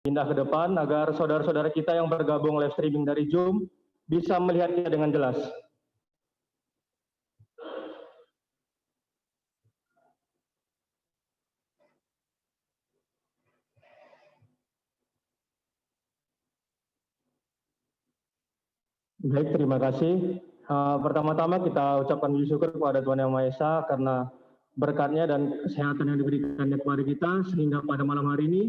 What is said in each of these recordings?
pindah ke depan agar saudara-saudara kita yang bergabung live streaming dari Zoom bisa melihatnya dengan jelas. Baik, terima kasih. Pertama-tama kita ucapkan puji syukur kepada Tuhan Yang Maha Esa karena berkatnya dan kesehatan yang diberikan kepada kita sehingga pada malam hari ini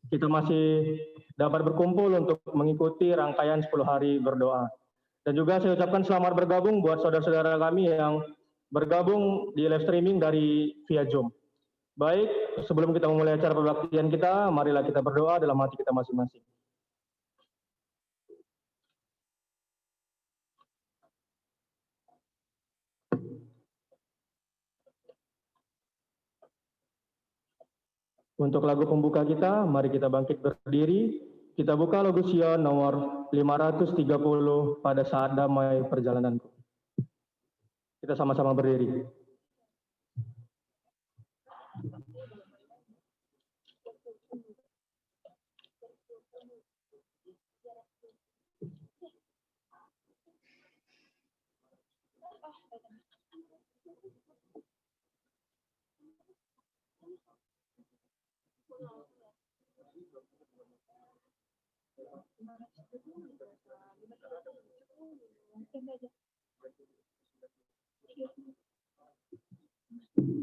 kita masih dapat berkumpul untuk mengikuti rangkaian 10 hari berdoa. Dan juga saya ucapkan selamat bergabung buat saudara-saudara kami yang bergabung di live streaming dari via Zoom. Baik, sebelum kita memulai acara pembaktian kita, marilah kita berdoa dalam hati kita masing-masing. Untuk lagu pembuka kita, mari kita bangkit berdiri. Kita buka lagu Sion nomor 530 pada saat damai perjalananku. Kita sama-sama berdiri.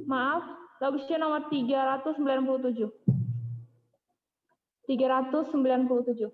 Maaf, lagu Sion nomor 397. 397.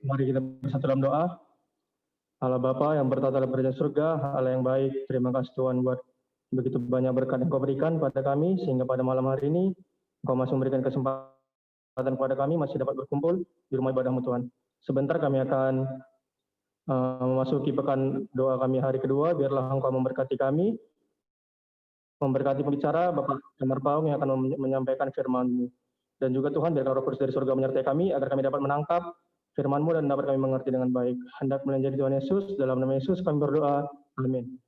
Mari kita bersatu dalam doa. Allah Bapa yang bertata di kerajaan surga, Allah yang baik, terima kasih Tuhan buat begitu banyak berkat yang Kau berikan pada kami, sehingga pada malam hari ini Kau masih memberikan kesempatan kepada kami masih dapat berkumpul di rumah ibadah-Mu Tuhan. Sebentar kami akan memasuki pekan doa kami hari kedua, biarlah Engkau memberkati kami, memberkati pembicara Bapak Damar Paung yang akan menyampaikan firman-Mu. Dan juga Tuhan, biarlah Roh Kudus dari surga menyertai kami, agar kami dapat menangkap firman-Mu dan dapat kami mengerti dengan baik. Hendak melayani Tuhan Yesus, dalam nama Yesus kami berdoa. Amin.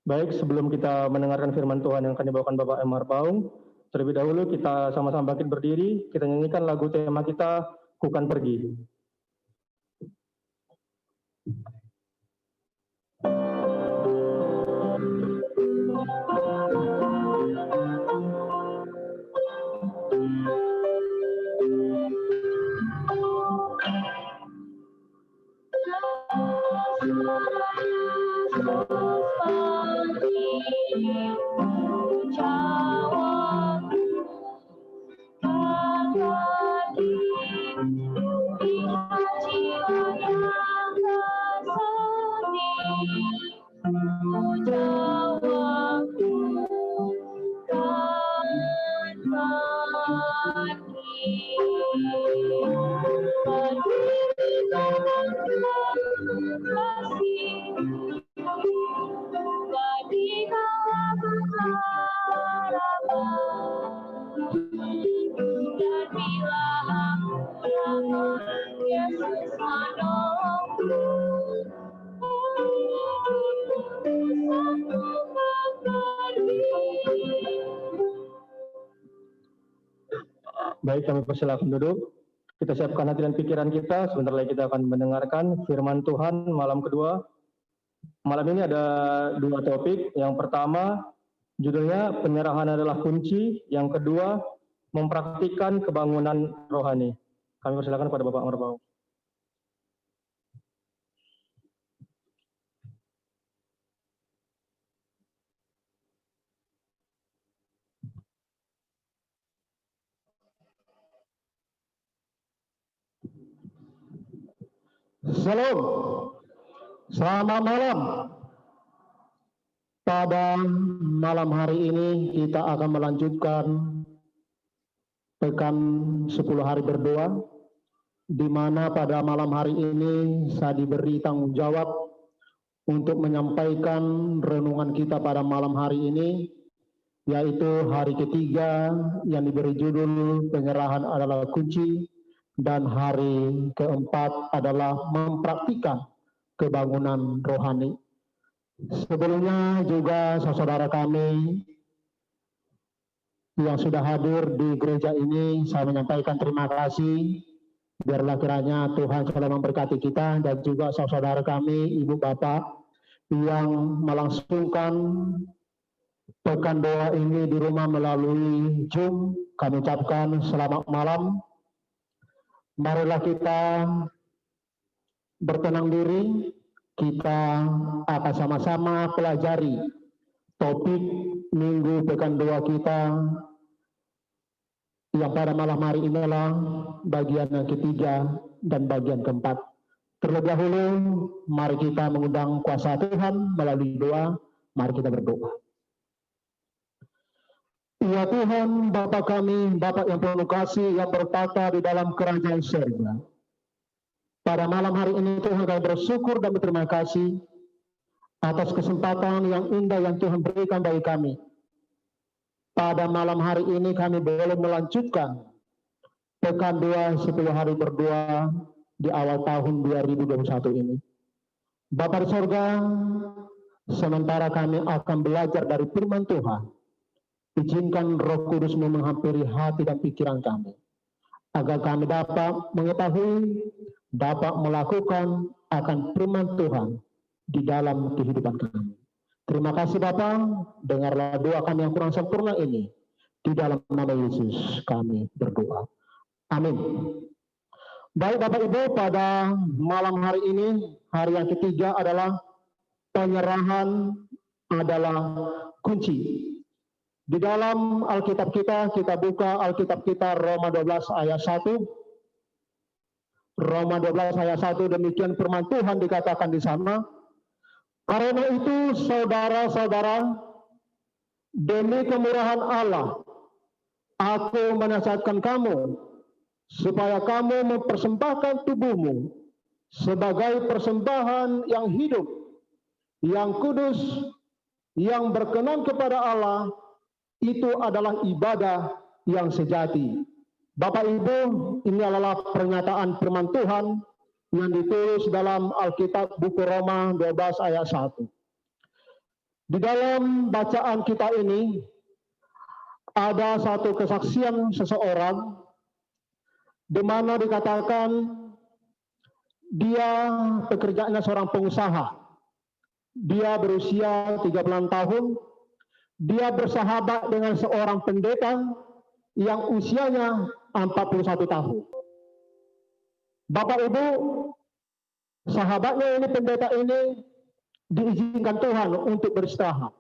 Baik, sebelum kita mendengarkan firman Tuhan yang akan dibawakan Bapak Emar Baung, terlebih dahulu kita sama-sama bangkit berdiri, kita nyanyikan lagu tema kita, Kukan Pergi. Baik, kami persilakan duduk. Kita siapkan hati dan pikiran kita. Sebentar lagi kita akan mendengarkan firman Tuhan malam kedua. Malam ini ada dua topik. Yang pertama, judulnya penyerahan adalah kunci. Yang kedua, mempraktikkan kebangunan rohani. Kami persilakan kepada Bapak Emar Baung. Shalom, selamat malam. Pada malam hari ini kita akan melanjutkan pekan 10 hari berdoa, di mana pada malam hari ini saya diberi tanggung jawab untuk menyampaikan renungan kita pada malam hari ini, yaitu hari ketiga yang diberi judul penyerahan adalah kunci, dan hari keempat adalah mempraktikkan kebangunan rohani. Sebelumnya juga saudara kami yang sudah hadir di gereja ini, saya menyampaikan terima kasih. Biarlah kiranya Tuhan selalu memberkati kita, dan juga saudara kami, ibu bapak yang melangsungkan pekan doa ini di rumah melalui Zoom, kami ucapkan selamat malam. Marilah kita bertenang diri, kita akan sama-sama pelajari topik minggu pekan doa kita yang pada malam hari ini adalah bagian yang ketiga dan bagian keempat. Terlebih dahulu, mari kita mengundang kuasa Tuhan melalui doa. Mari kita berdoa. Ya Tuhan, Bapa kami, Bapa yang penuh kasih, yang bertata di dalam kerajaan surga. Pada malam hari ini Tuhan kami bersyukur dan berterima kasih atas kesempatan yang indah yang Tuhan berikan bagi kami. Pada malam hari ini kami boleh melanjutkan pekan doa 10 hari berdoa di awal tahun 2021 ini. Bapa di surga, sementara kami akan belajar dari firman Tuhan, izinkan Roh Kudus menghampiri hati dan pikiran kami, agar kami dapat mengetahui, dapat melakukan akan firman Tuhan di dalam kehidupan kami. Terima kasih Bapa, dengarlah doa kami yang kurang sempurna ini. Di dalam nama Yesus kami berdoa. Amin. Baik Bapak Ibu, pada malam hari ini, hari yang ketiga adalah penyerahan adalah kunci. Di dalam Alkitab kita buka Alkitab kita Roma 12 ayat 1. Roma 12 ayat 1, demikian firman Tuhan dikatakan di sana. Karena itu saudara-saudara, demi kemurahan Allah, aku menasihatkan kamu, supaya kamu mempersembahkan tubuhmu sebagai persembahan yang hidup, yang kudus, yang berkenan kepada Allah, itu adalah ibadah yang sejati. Bapak Ibu, ini adalah pernyataan firman Tuhan yang ditulis dalam Alkitab buku Roma 12 ayat 1. Di dalam bacaan kita ini ada satu kesaksian seseorang di mana dikatakan dia pekerjaannya seorang pengusaha. Dia berusia 36 tahun. Dia bersahabat dengan seorang pendeta yang usianya 41 tahun. Bapak Ibu, sahabatnya ini, pendeta ini diizinkan Tuhan untuk beristirahat.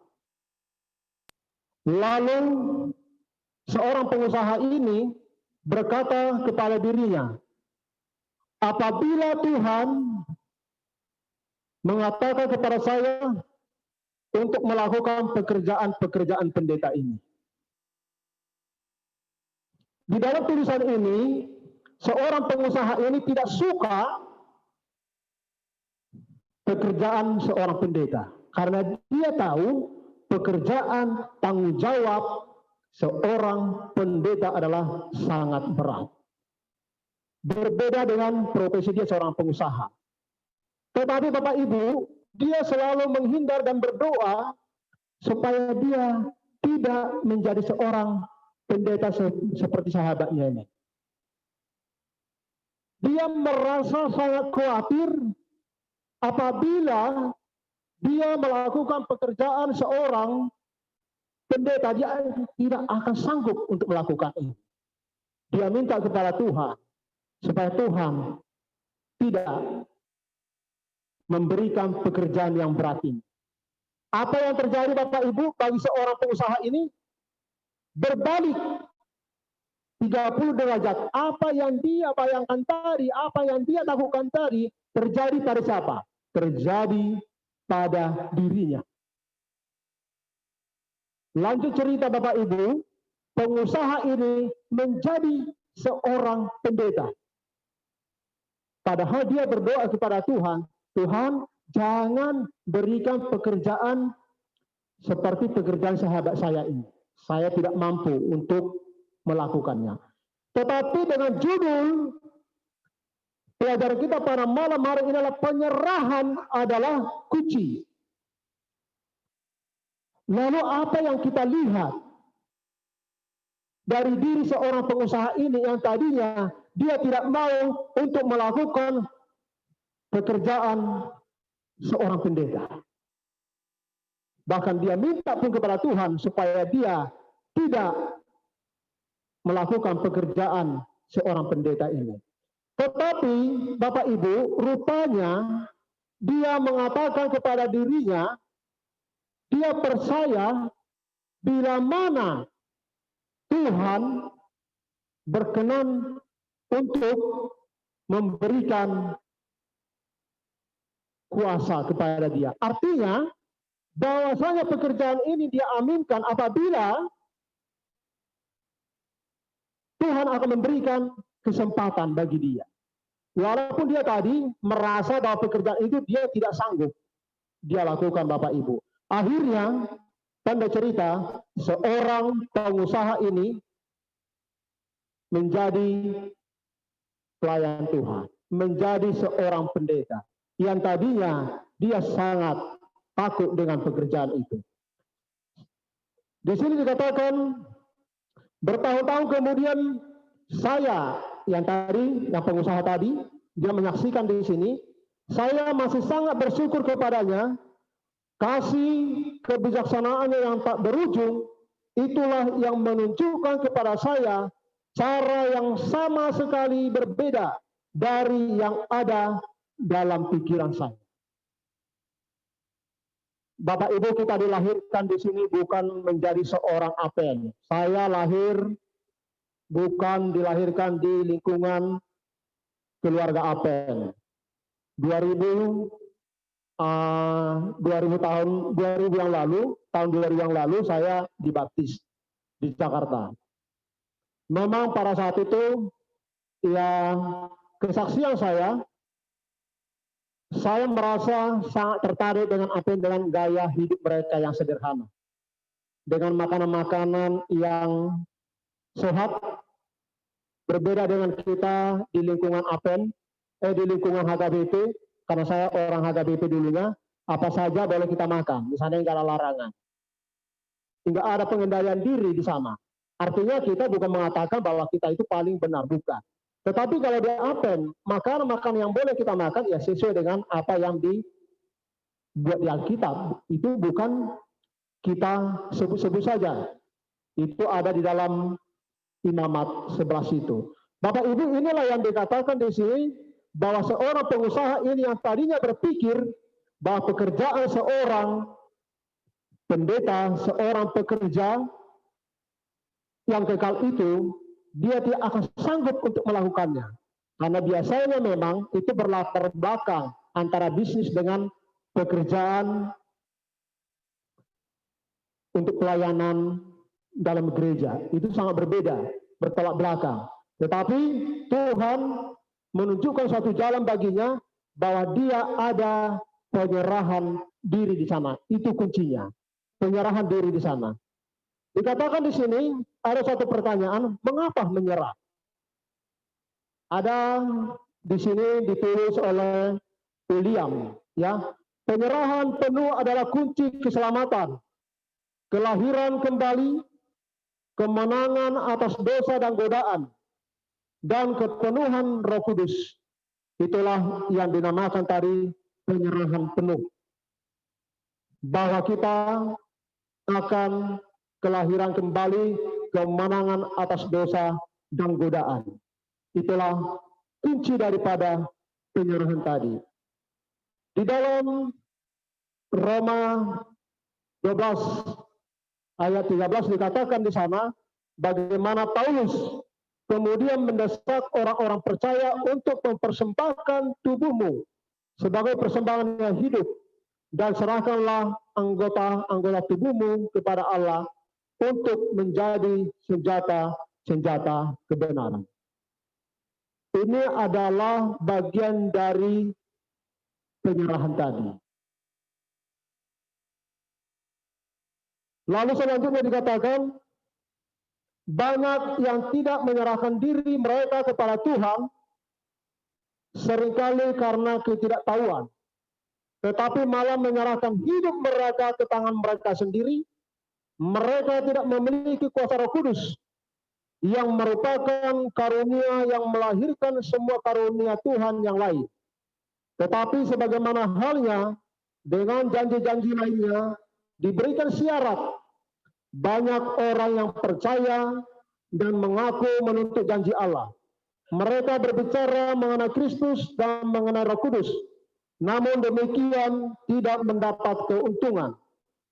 Lalu seorang pengusaha ini berkata kepada dirinya, apabila Tuhan mengatakan kepada saya untuk melakukan pekerjaan-pekerjaan pendeta ini. Di dalam tulisan ini, seorang pengusaha ini tidak suka pekerjaan seorang pendeta, karena dia tahu pekerjaan tanggung jawab seorang pendeta adalah sangat berat. Berbeda dengan profesi dia seorang pengusaha. Tetapi Bapak Ibu, dia selalu menghindar dan berdoa supaya dia tidak menjadi seorang pendeta seperti sahabatnya ini. Dia merasa sangat khawatir apabila dia melakukan pekerjaan seorang pendeta, dia tidak akan sanggup untuk melakukan ini. Dia minta kepada Tuhan supaya Tuhan tidak memberikan pekerjaan yang berat ini. Apa yang terjadi Bapak Ibu bagi seorang pengusaha ini? Berbalik 30 derajat. Apa yang dia bayangkan tadi, apa yang dia lakukan tadi, terjadi pada siapa? Terjadi pada dirinya. Lanjut cerita Bapak Ibu, pengusaha ini menjadi seorang pendeta. Padahal dia berdoa kepada Tuhan, Tuhan jangan berikan pekerjaan seperti pekerjaan sahabat saya ini. Saya tidak mampu untuk melakukannya. Tetapi dengan judul pelajaran kita pada malam hari ini adalah penyerahan adalah kunci. Lalu apa yang kita lihat dari diri seorang pengusaha ini yang tadinya dia tidak mau untuk melakukan pekerjaan seorang pendeta. Bahkan dia minta pun kepada Tuhan supaya dia tidak melakukan pekerjaan seorang pendeta ini. Tetapi Bapak Ibu, rupanya dia mengatakan kepada dirinya, dia percaya bila mana Tuhan berkenan untuk memberikan kuasa kepada dia. Artinya, bahwasanya pekerjaan ini dia aminkan apabila Tuhan akan memberikan kesempatan bagi dia. Walaupun dia tadi merasa bahwa pekerjaan itu dia tidak sanggup dia lakukan Bapak Ibu. Akhirnya, tanda cerita, seorang pengusaha ini menjadi pelayan Tuhan, menjadi seorang pendeta yang tadinya dia sangat takut dengan pekerjaan itu. Di sini dikatakan bertahun-tahun kemudian saya yang pengusaha tadi, dia menyaksikan di sini, saya masih sangat bersyukur kepadanya, kasih kebijaksanaannya yang tak berujung, itulah yang menunjukkan kepada saya cara yang sama sekali berbeda dari yang ada dalam pikiran saya. Bapak Ibu, kita dilahirkan di sini bukan menjadi seorang APN. Saya bukan dilahirkan di lingkungan keluarga APN. 2000 yang lalu, tahun 2000 yang lalu saya dibaptis di Jakarta. Memang pada saat itu, ya kesaksian saya merasa sangat tertarik dengan gaya hidup mereka yang sederhana. dengan makanan-makanan yang sehat, berbeda dengan kita di lingkungan APEN, di lingkungan HKBP, karena saya orang HKBP dulunya, apa saja boleh kita makan, misalnya nggak ada larangan. Nggak ada pengendalian diri di sana. Artinya kita bukan mengatakan bahwa kita itu paling benar, bukan. Tetapi kalau di APEN, makanan yang boleh kita makan ya sesuai dengan apa yang dibuat di Alkitab. Itu bukan kita sebut-sebut saja. Itu ada di dalam imamat sebelah situ. Bapak Ibu, inilah yang dikatakan di sini bahwa seorang pengusaha ini yang tadinya berpikir bahwa pekerjaan seorang pendeta, seorang pekerja yang kekal itu, dia tidak akan sanggup untuk melakukannya. Karena biasanya memang itu berlatar belakang antara bisnis dengan pekerjaan untuk pelayanan dalam gereja. Itu sangat berbeda, bertolak belakang. Tetapi Tuhan menunjukkan suatu jalan baginya bahwa dia ada penyerahan diri di sana. Itu kuncinya. Penyerahan diri di sana. Dikatakan di sini ada satu pertanyaan, mengapa menyerah? Ada di sini ditulis oleh William, ya. Penyerahan penuh adalah kunci keselamatan, kelahiran kembali, kemenangan atas dosa dan godaan, dan kepenuhan Roh Kudus. Itulah yang dinamakan tadi penyerahan penuh. Bahwa kita akan kelahiran kembali, kemenangan atas dosa dan godaan. Itulah kunci daripada penyerahan tadi. Di dalam Roma 12 ayat 13 dikatakan di sana bagaimana Paulus kemudian mendesak orang-orang percaya untuk mempersembahkan tubuhmu sebagai persembahan yang hidup, dan serahkanlah anggota-anggota tubuhmu kepada Allah untuk menjadi senjata-senjata kebenaran. Ini adalah bagian dari penyerahan tadi. Lalu selanjutnya dikatakan, banyak yang tidak menyerahkan diri mereka kepada Tuhan, seringkali karena ketidaktahuan, tetapi malah menyerahkan hidup mereka ke tangan mereka sendiri. Mereka tidak memiliki kuasa Roh Kudus yang merupakan karunia yang melahirkan semua karunia Tuhan yang lain. Tetapi sebagaimana halnya dengan janji-janji lainnya, diberikan syarat. Banyak orang yang percaya dan mengaku menuntut janji Allah. Mereka berbicara mengenai Kristus dan mengenai Roh Kudus, namun demikian tidak mendapat keuntungan.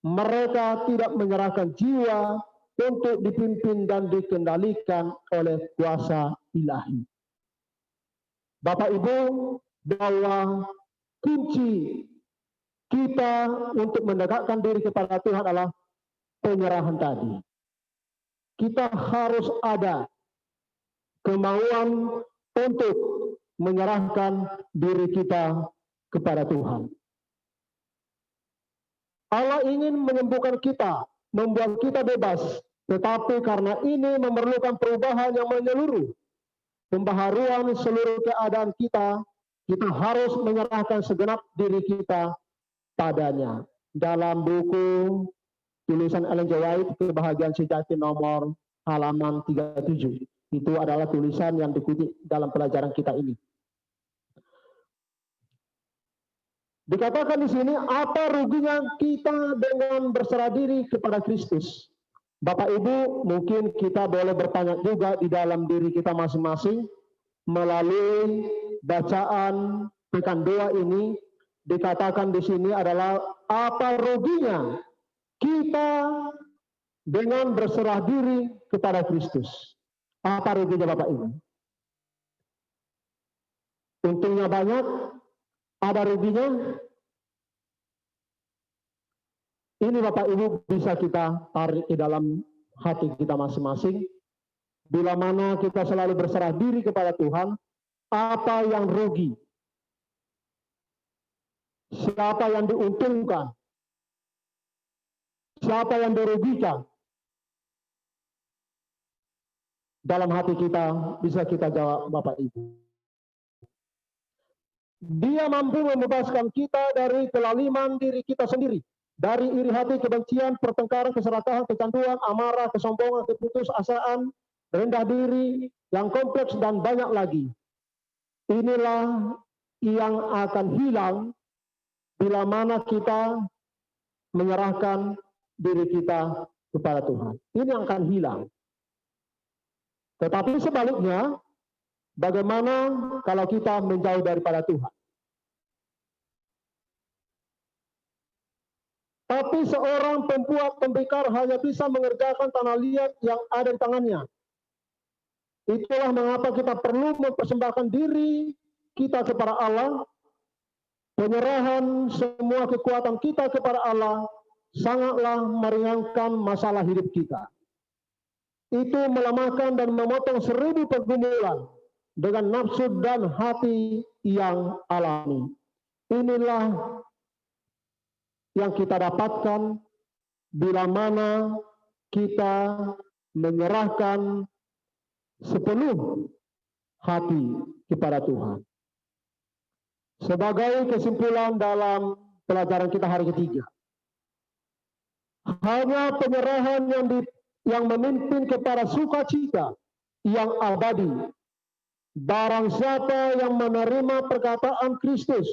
Mereka tidak menyerahkan jiwa untuk dipimpin dan dikendalikan oleh kuasa ilahi. Bapak Ibu, bahwa kunci kita untuk mendekatkan diri kepada Tuhan adalah penyerahan tadi. Kita harus ada kemauan untuk menyerahkan diri kita kepada Tuhan. Allah ingin menyembuhkan kita, membuat kita bebas, tetapi karena ini memerlukan perubahan yang menyeluruh, pembaharuan seluruh keadaan kita harus menyerahkan segenap diri kita padanya. Dalam buku tulisan Ellen G. White, Kebahagiaan Sejati nomor halaman 37. Itu adalah tulisan yang dikutip dalam pelajaran kita ini. Dikatakan di sini, apa ruginya kita dengan berserah diri kepada Kristus? Bapak Ibu, mungkin kita boleh bertanya juga di dalam diri kita masing-masing melalui bacaan pekan doa ini. Dikatakan di sini adalah apa ruginya kita dengan berserah diri kepada Kristus? Apa ruginya Bapak Ibu? Untungnya banyak, ada ruginya. Ini Bapak Ibu bisa kita tarik di dalam hati kita masing-masing. Bila mana kita selalu berserah diri kepada Tuhan, apa yang rugi? Siapa yang diuntungkan? Siapa yang dirugikan? dalam hati kita? Bisa kita jawab, Bapak Ibu. Dia mampu membebaskan kita dari kelaliman diri kita sendiri, dari iri hati, kebencian, pertengkaran, keserakahan, kecanduan, amarah, kesombongan, keputusasaan, rendah diri, yang kompleks, dan banyak lagi. Inilah yang akan hilang bila mana kita menyerahkan diri kita kepada Tuhan. Ini yang akan hilang. Tetapi sebaliknya, bagaimana kalau kita menjauh daripada Tuhan? Tapi seorang pembuat tembikar hanya bisa mengerjakan tanah liat yang ada di tangannya. Itulah mengapa kita perlu mempersembahkan diri kita kepada Allah. Penyerahan semua kekuatan kita kepada Allah sangatlah meringankan masalah hidup kita. Itu melemahkan dan memotong 1000 pergumulan dengan nafsu dan hati yang alami. Inilah yang kita dapatkan bila mana kita menyerahkan sepenuh hati kepada Tuhan. Sebagai kesimpulan dalam pelajaran kita hari ketiga, hanya penyerahan yang memimpin kepada sukacita yang abadi. Barang siapa yang menerima perkataan Kristus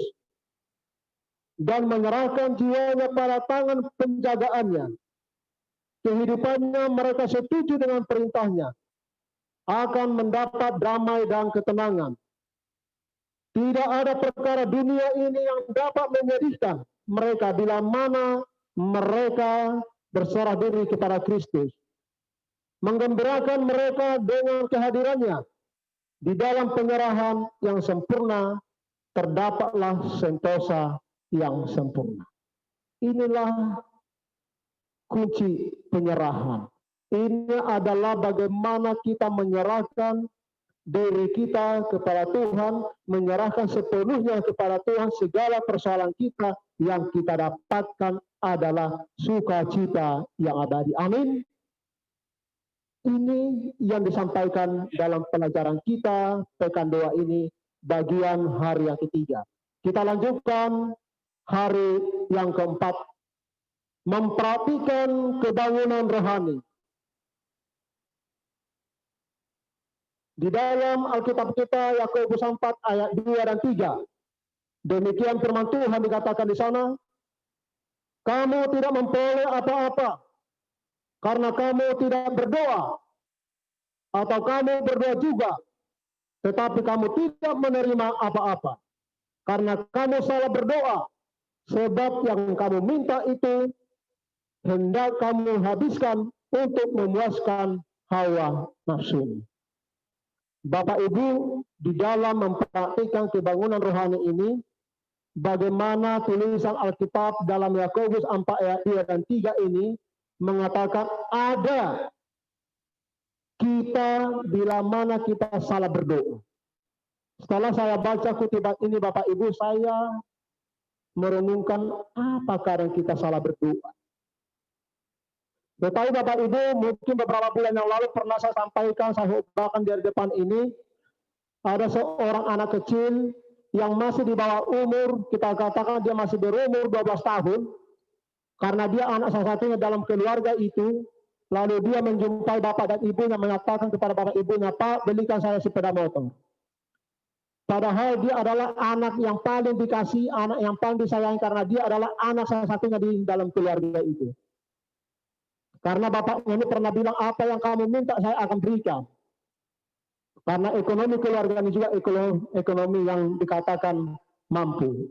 dan menyerahkan jiwanya pada tangan penjagaannya, kehidupannya mereka setuju dengan perintahnya, akan mendapat damai dan ketenangan. Tidak ada perkara dunia ini yang dapat menyedihkan mereka bila mana mereka berserah diri kepada Kristus. Menggembirakan mereka dengan kehadirannya. Di dalam penyerahan yang sempurna, terdapatlah sentosa yang sempurna. Inilah kunci penyerahan. Ini adalah bagaimana kita menyerahkan diri kita kepada Tuhan, menyerahkan sepenuhnya kepada Tuhan. Segala persoalan kita yang kita dapatkan adalah sukacita yang abadi. Amin. Ini yang disampaikan dalam pelajaran kita pekan doa ini, bagian hari yang ketiga. Kita lanjutkan hari yang keempat, memperhatikan kebangunan rohani. Di dalam Alkitab kita, Yakobus 4 ayat 2 dan 3. Demikian firman Tuhan dikatakan di sana, kamu tidak memperoleh apa-apa karena kamu tidak berdoa, atau kamu berdoa juga, tetapi kamu tidak menerima apa-apa karena kamu salah berdoa, sebab yang kamu minta itu hendak kamu habiskan untuk memuaskan hawa nafsu. Bapak Ibu, di dalam mempraktikkan kebangunan rohani ini, bagaimana tulisan Alkitab dalam Yakobus 4 ayat 2 dan 3 ini mengatakan ada kita bila mana kita salah berdoa. Setelah saya baca kutipan ini, Bapak Ibu, saya merenungkan apakah yang kita salah berdoa. Tetapi Bapak Ibu, mungkin beberapa bulan yang lalu pernah saya sampaikan, saya bahkan di depan ini, ada seorang anak kecil yang masih di bawah umur, kita katakan dia masih berumur 12 tahun, karena dia anak salah satunya dalam keluarga itu, lalu dia menjumpai bapak dan ibunya, mengatakan kepada bapak ibunya, Pak, belikan saya sepeda motor. Padahal dia adalah anak yang paling dikasih, anak yang paling disayang, karena dia adalah anak salah satunya di dalam keluarga itu. Karena bapaknya ini pernah bilang, apa yang kamu minta saya akan berikan. Karena ekonomi keluarga ini juga ekonomi yang dikatakan mampu.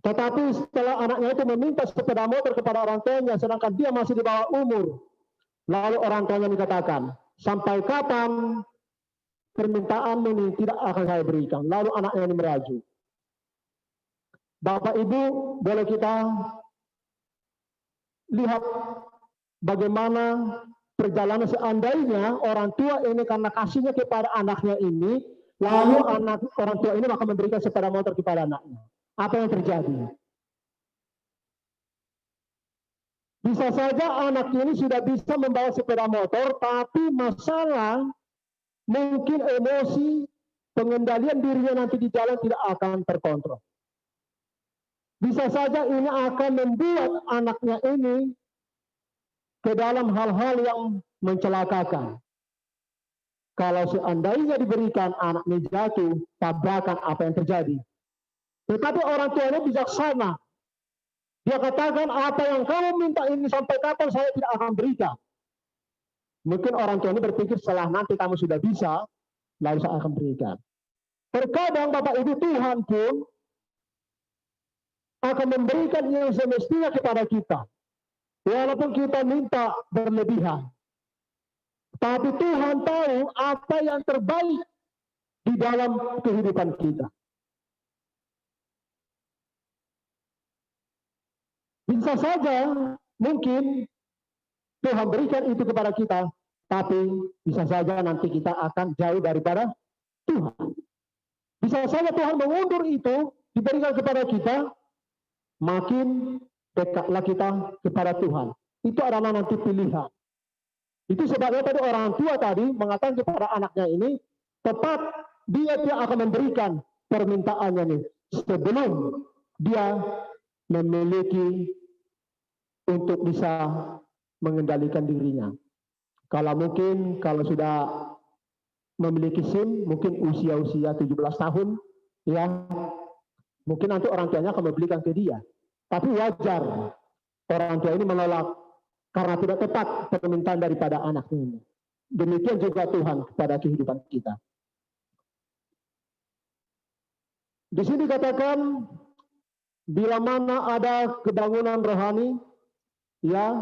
Tetapi setelah anaknya itu meminta sepeda motor kepada orang tuanya, sedangkan dia masih di bawah umur. Lalu orang tuanya dikatakan, sampai kapan permintaan ini tidak akan saya berikan. Lalu anaknya ini merajuk. Bapak Ibu, boleh kita lihat bagaimana perjalanan seandainya orang tua ini karena kasihnya kepada anaknya ini, lalu orang tua ini akan memberikan sepeda motor kepada anaknya. Apa yang terjadi? Bisa saja anak ini sudah bisa membawa sepeda motor, tapi masalah mungkin emosi, pengendalian dirinya nanti di jalan tidak akan terkontrol. Bisa saja ini akan membuat anaknya ini ke dalam hal-hal yang mencelakakan. Kalau seandainya diberikan anak ini jatuh, tabrakan apa yang terjadi. Tetapi orang tuanya bijaksana. Dia katakan, apa yang kamu minta ini sampai kapan saya tidak akan berikan. Mungkin orang tua ini berpikir setelah nanti kamu sudah bisa, lalu saya akan berikan. Terkadang Bapak Ibu, Tuhan pun akan memberikan yang semestinya kepada kita. Walaupun kita minta berlebihan. Tapi Tuhan tahu apa yang terbaik di dalam kehidupan kita. Bisa saja mungkin Tuhan berikan itu kepada kita, tapi bisa saja nanti kita akan jauh daripada Tuhan. Bisa saja Tuhan mengundur itu, diberikan kepada kita, makin dekatlah kita kepada Tuhan. Itu adalah nanti pilihan. Itu sebabnya tadi orang tua tadi mengatakan kepada anaknya ini, tepat dia akan memberikan permintaannya nih, sebelum dia memiliki untuk bisa mengendalikan dirinya. Kalau sudah memiliki SIM, mungkin usia 17 tahun, ya mungkin nanti orang tuanya akan membelikan ke dia. Tapi wajar orang tua ini menolak karena tidak tepat permintaan daripada anaknya ini. Demikian juga Tuhan kepada kehidupan kita. Di sini dikatakan, bila mana ada kebangunan rohani, ya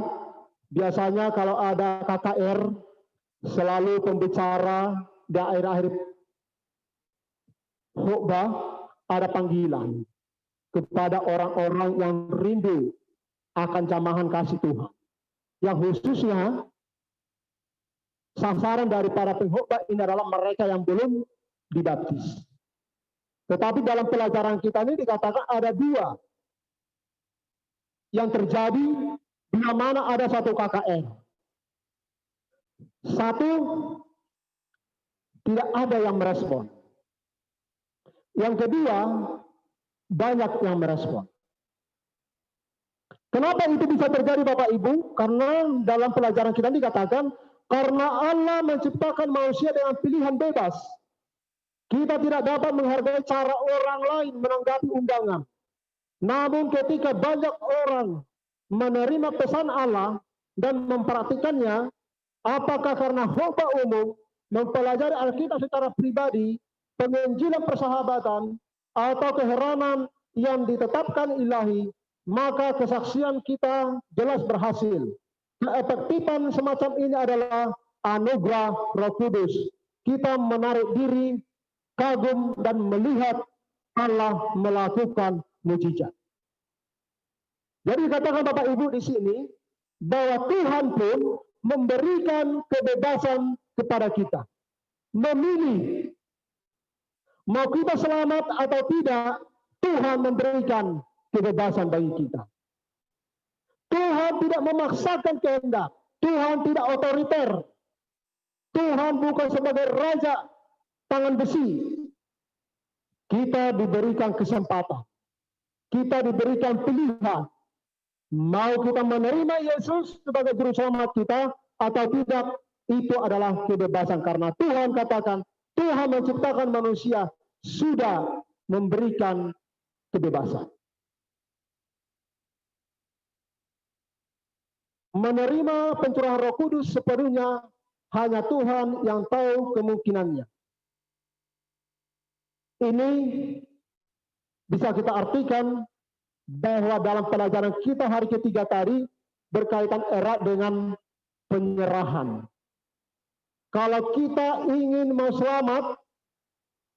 biasanya kalau ada KKR, selalu pembicara di akhir-akhir khotbah ada panggilan kepada orang-orang yang rindu akan jamahan kasih Tuhan. Yang khususnya sasaran daripada pengkhotbah ini adalah mereka yang belum dibaptis. Tetapi dalam pelajaran kita ini dikatakan ada dua yang terjadi bila mana ada satu KKR. Satu, tidak ada yang merespon. Yang kedua, banyak yang merespon. Kenapa itu bisa terjadi Bapak Ibu? Karena dalam pelajaran kita dikatakan, karena Allah menciptakan manusia dengan pilihan bebas. Kita tidak dapat menghargai cara orang lain menanggapi undangan. Namun ketika banyak orang menerima pesan Allah dan mempraktikannya, apakah karena khotbah umum, mempelajari Alkitab secara pribadi, penginjilan persahabatan, atau keheranan yang ditetapkan ilahi, maka kesaksian kita jelas berhasil. Keefektifan semacam ini adalah anugerah Roh Kudus. Kita menarik diri, kagum, dan melihat Allah melakukan mujizat. Jadi katakan Bapak Ibu di sini bahwa Tuhan pun memberikan kebebasan kepada kita, memilih mau kita selamat atau tidak. Tuhan memberikan kebebasan bagi kita. Tuhan tidak memaksakan kehendak. Tuhan tidak otoriter. Tuhan bukan sebagai raja tangan besi. Kita diberikan kesempatan. Kita diberikan pilihan. Mau kita menerima Yesus sebagai juru selamat kita atau tidak, itu adalah kebebasan. Karena Tuhan katakan, Tuhan menciptakan manusia sudah memberikan kebebasan. Menerima pencurahan Roh Kudus sepenuhnya hanya Tuhan yang tahu kemungkinannya. Ini bisa kita artikan bahwa dalam pelajaran kita hari ketiga tadi berkaitan erat dengan penyerahan. Kalau kita ingin mau selamat,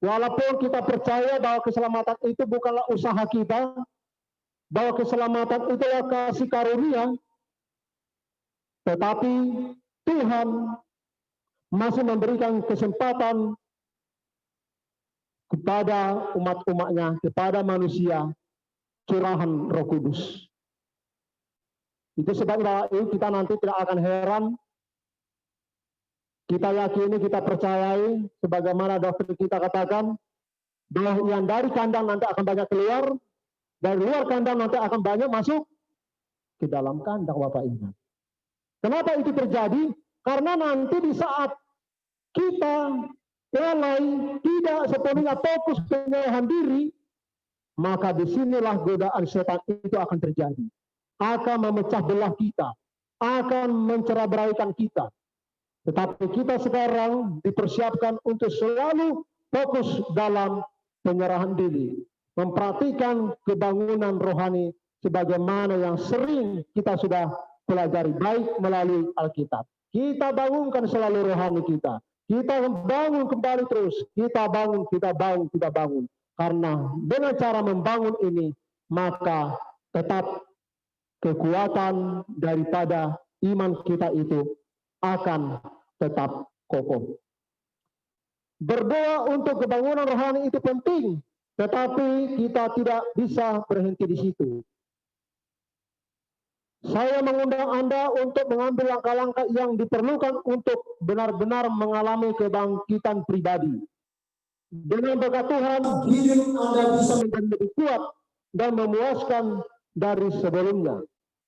walaupun kita percaya bahwa keselamatan itu bukanlah usaha kita, bahwa keselamatan itulah kasih karunia, tetapi Tuhan masih memberikan kesempatan kepada umat-umatnya, kepada manusia, curahan Roh Kudus. Itu sebabnya kita nanti tidak akan heran Kita yakini, kita percayai, sebagaimana doktrin kita katakan, bahwa yang dari kandang nanti akan banyak keluar, dari luar kandang nanti akan banyak masuk ke dalam kandang, Bapak Ibu. Kenapa itu terjadi? Karena nanti di saat kita lalai, tidak sepenuhnya fokus penyerahan diri, maka disinilah godaan setan itu akan terjadi. Akan memecah belah kita, akan mencerah-beraikan kita. Tetapi kita sekarang dipersiapkan untuk selalu fokus dalam penyerahan diri, memperhatikan kebangunan rohani sebagaimana yang sering kita sudah pelajari baik melalui Alkitab. Kita bangunkan selalu rohani kita. Kita bangun kembali terus. Kita bangun, kita bangun, kita bangun. Karena dengan cara membangun ini, maka tetap kekuatan daripada iman kita itu akan tetap kokoh. Berdoa untuk kebangunan rohani itu penting, tetapi kita tidak bisa berhenti di situ. Saya mengundang Anda untuk mengambil langkah-langkah yang diperlukan untuk benar-benar mengalami kebangkitan pribadi. Dengan berkat Tuhan, hidup Anda bisa menjadi lebih kuat dan memuaskan dari sebelumnya.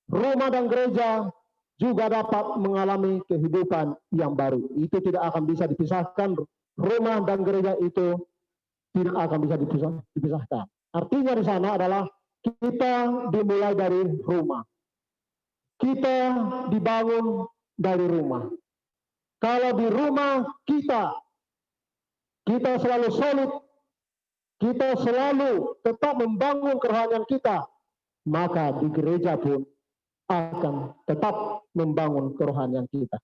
Rumah dan gereja juga dapat mengalami kehidupan yang baru. Itu tidak akan bisa dipisahkan. Rumah dan gereja itu tidak akan bisa dipisahkan. Artinya di sana adalah kita dimulai dari rumah. Kita dibangun dari rumah. Kalau di rumah kita selalu solid, kita selalu tetap membangun kerohanian kita, maka di gereja pun akan tetap membangun kerohanian kita.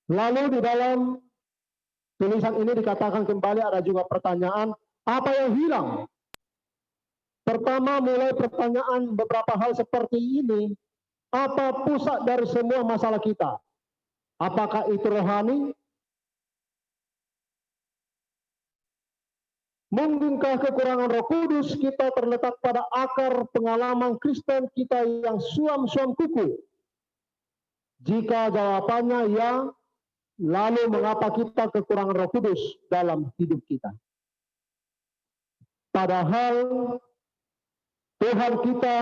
Lalu di dalam tulisan ini dikatakan kembali ada juga pertanyaan, apa yang hilang? Pertama mulai pertanyaan beberapa hal seperti ini, apa pusat dari semua masalah kita? Apakah itu rohani? Mungkinkah kekurangan Roh Kudus kita terletak pada akar pengalaman Kristen kita yang suam-suam kuku? Jika jawabannya ya, lalu mengapa kita kekurangan Roh Kudus dalam hidup kita? Padahal Tuhan kita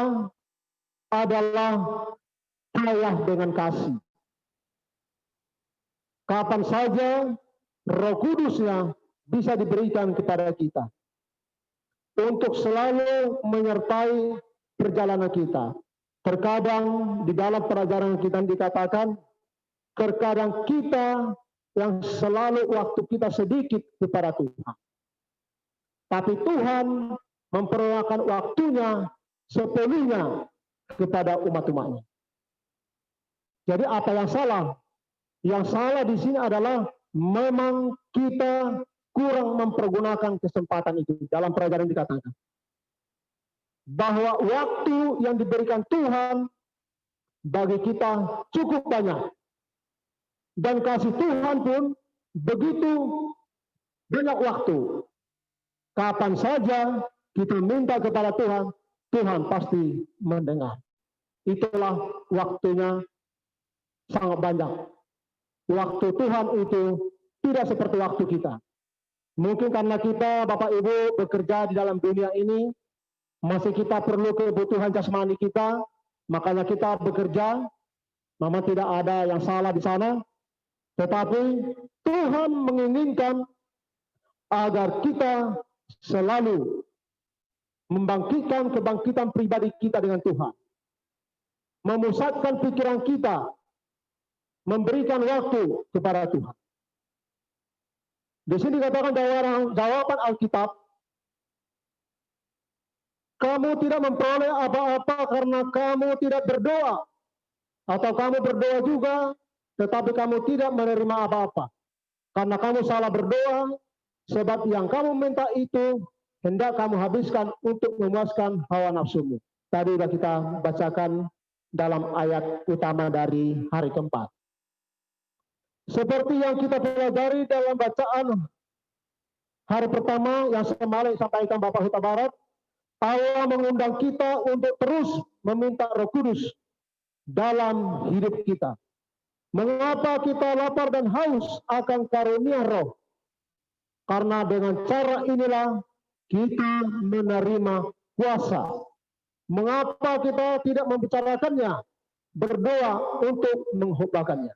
adalah kaya dengan kasih. Kapan saja Roh Kudusnya bisa diberikan kepada kita untuk selalu menyertai perjalanan kita. Terkadang di dalam pelajaran kita dikatakan, terkadang kita yang selalu waktu kita sedikit kepada Tuhan. Tapi Tuhan memperolehkan waktunya sepenuhnya kepada umat-umatnya. Jadi apa yang salah? Yang salah di sini adalah memang kita kurang mempergunakan kesempatan itu. Dalam pelajaran dikatakan bahwa waktu yang diberikan Tuhan bagi kita cukup banyak. Dan kasih Tuhan pun begitu banyak waktu. Kapan saja kita minta kepada Tuhan, Tuhan pasti mendengar. Itulah waktunya sangat banyak. Waktu Tuhan itu tidak seperti waktu kita. Mungkin karena kita, Bapak Ibu, bekerja di dalam dunia ini, masih kita perlu kebutuhan jasmani kita, makanya kita bekerja, memang tidak ada yang salah di sana, tetapi Tuhan menginginkan agar kita selalu membangkitkan kebangkitan pribadi kita dengan Tuhan, memusatkan pikiran kita, memberikan waktu kepada Tuhan. Di sini dikatakan jawaban Alkitab, kamu tidak memperoleh apa-apa karena kamu tidak berdoa, atau kamu berdoa juga, tetapi kamu tidak menerima apa-apa karena kamu salah berdoa, sebab yang kamu minta itu hendak kamu habiskan untuk memuaskan hawa nafsumu. Tadi sudah kita bacakan dalam ayat utama dari hari keempat. Seperti yang kita pelajari dalam bacaan hari pertama yang semalam disampaikan Bapak Huta Barat, Allah mengundang kita untuk terus meminta Roh Kudus dalam hidup kita. Mengapa kita lapar dan haus akan karunia roh? Karena dengan cara inilah kita menerima kuasa. Mengapa kita tidak membicarakannya? Berdoa untuk menghobahkannya.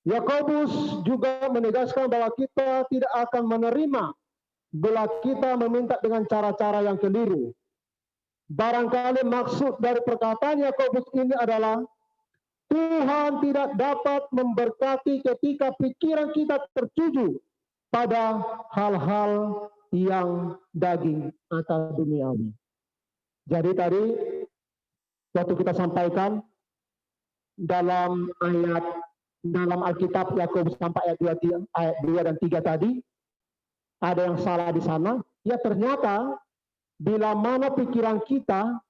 Yakobus juga menegaskan bahwa kita tidak akan menerima bila kita meminta dengan cara-cara yang keliru. Barangkali maksud dari perkataan Yakobus ini adalah Tuhan tidak dapat memberkati ketika pikiran kita tertuju pada hal-hal yang daging atau duniawi. Jadi tadi waktu kita sampaikan dalam Alkitab Yakobus sampai ayat 2 dan 3 tadi, ada yang salah di sana. Ya ternyata bila mana pikiran kita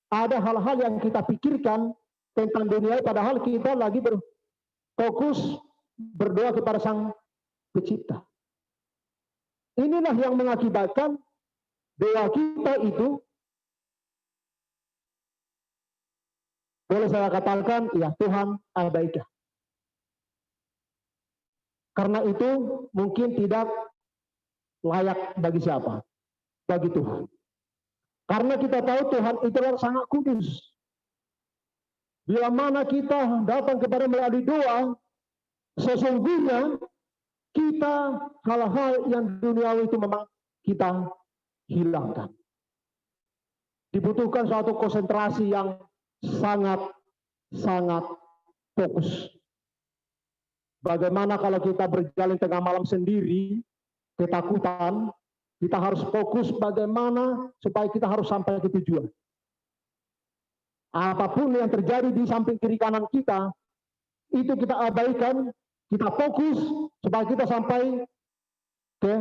ada hal-hal yang kita pikirkan tentang dunia, padahal kita lagi berfokus berdoa kepada Sang Pencipta. Inilah yang mengakibatkan doa kita itu, boleh saya katakan, ya Tuhan abaikan. Karena itu mungkin tidak layak bagi siapa? Bagi Tuhan. Karena kita tahu Tuhan itu adalah sangat kudus. Bila mana kita datang kepada melalui doa, sesungguhnya kita hal-hal yang duniawi itu memang kita hilangkan. Dibutuhkan suatu konsentrasi yang sangat fokus. Bagaimana kalau kita berjalan tengah malam sendiri, ketakutan, kita harus fokus bagaimana supaya kita harus sampai ke tujuan. Apapun yang terjadi di samping kiri kanan kita, itu kita abaikan, kita fokus supaya kita sampai ke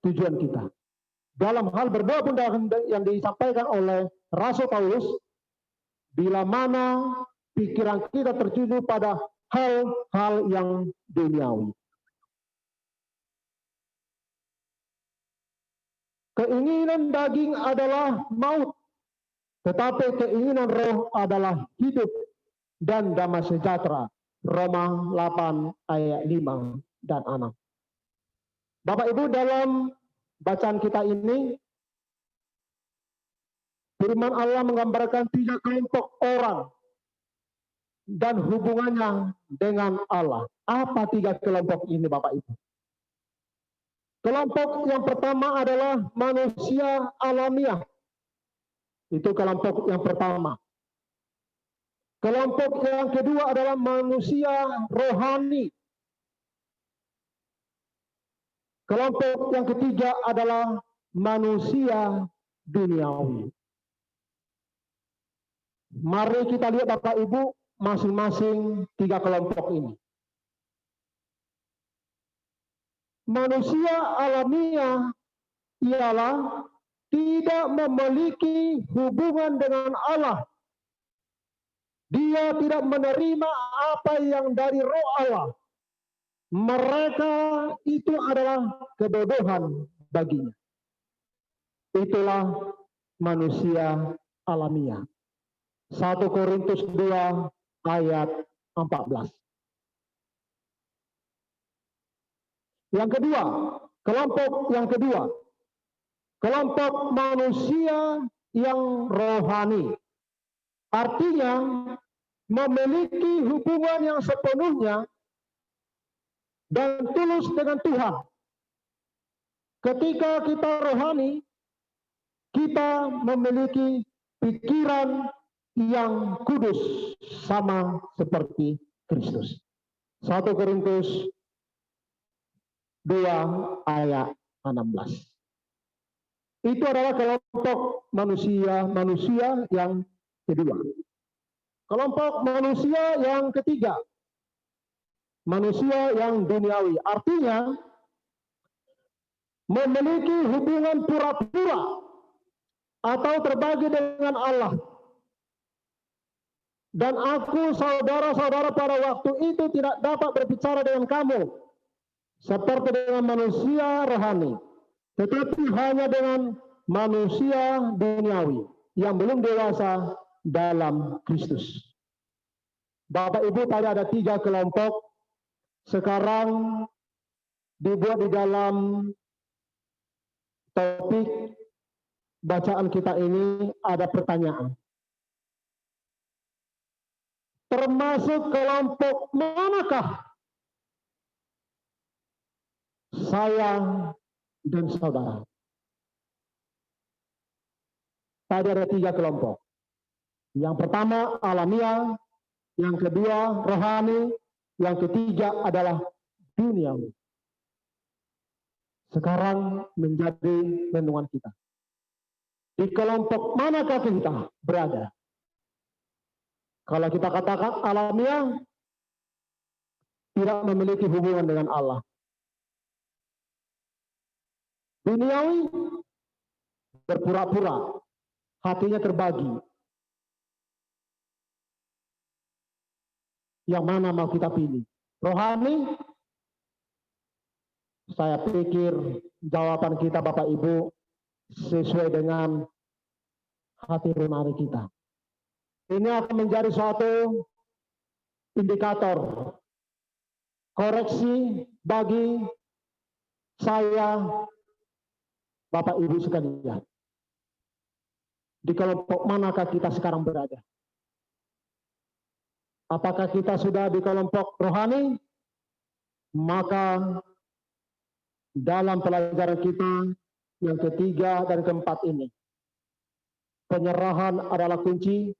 tujuan kita. Dalam hal berdoa pun yang disampaikan oleh Rasul Paulus, bila mana pikiran kita tertuju pada hal-hal yang duniawi. Keinginan daging adalah maut, tetapi keinginan roh adalah hidup dan damai sejahtera. Roma 8 ayat 5 dan 6. Bapak Ibu, dalam bacaan kita ini, firman Allah menggambarkan 3 kelompok orang dan hubungannya dengan Allah. Apa 3 kelompok ini, Bapak Ibu? Kelompok yang pertama adalah manusia alamiah. Itu kelompok yang pertama. Kelompok yang kedua adalah manusia rohani. Kelompok yang ketiga adalah manusia duniawi. Mari kita lihat Bapak Ibu masing-masing 3 kelompok ini. Manusia alamiah ialah tidak memiliki hubungan dengan Allah. Dia tidak menerima apa yang dari roh Allah. Mereka itu adalah kebodohan baginya. Itulah manusia alamiah. 1 Korintus 2 ayat 14. Yang kedua, kelompok yang kedua, kelompok manusia yang rohani. Artinya memiliki hubungan yang sepenuhnya dan tulus dengan Tuhan. Ketika kita rohani, kita memiliki pikiran yang kudus sama seperti Kristus. 1 Korintus 2 ayat 16. Itu adalah kelompok manusia yang kedua. Kelompok manusia yang ketiga, manusia yang duniawi. Artinya memiliki hubungan pura-pura atau terbagi dengan Allah. Dan aku, saudara-saudara, pada waktu itu tidak dapat berbicara dengan kamu seperti dengan manusia rohani, tetapi hanya dengan manusia duniawi yang belum dewasa dalam Kristus. Bapak Ibu, tadi ada 3 kelompok. Sekarang dibuat di dalam topik bacaan kita ini ada pertanyaan. Termasuk kelompok manakah saya dan saudara? Tadi ada 3 kelompok. Yang pertama alamiah, yang kedua rohani, yang ketiga adalah duniawi. Sekarang menjadi renungan kita. Di kelompok manakah kita berada? Kalau kita katakan alamiah, tidak memiliki hubungan dengan Allah. Duniawi, berpura-pura, hatinya terbagi. Yang mana mau kita pilih? Rohani? Saya pikir jawaban kita Bapak Ibu sesuai dengan hati nurani kita. Ini akan menjadi suatu indikator koreksi bagi saya, Bapak Ibu sekalian. Di kelompok manakah kita sekarang berada? Apakah kita sudah di kelompok rohani? Maka dalam pelajaran kita yang ketiga dan keempat ini, penyerahan adalah kunci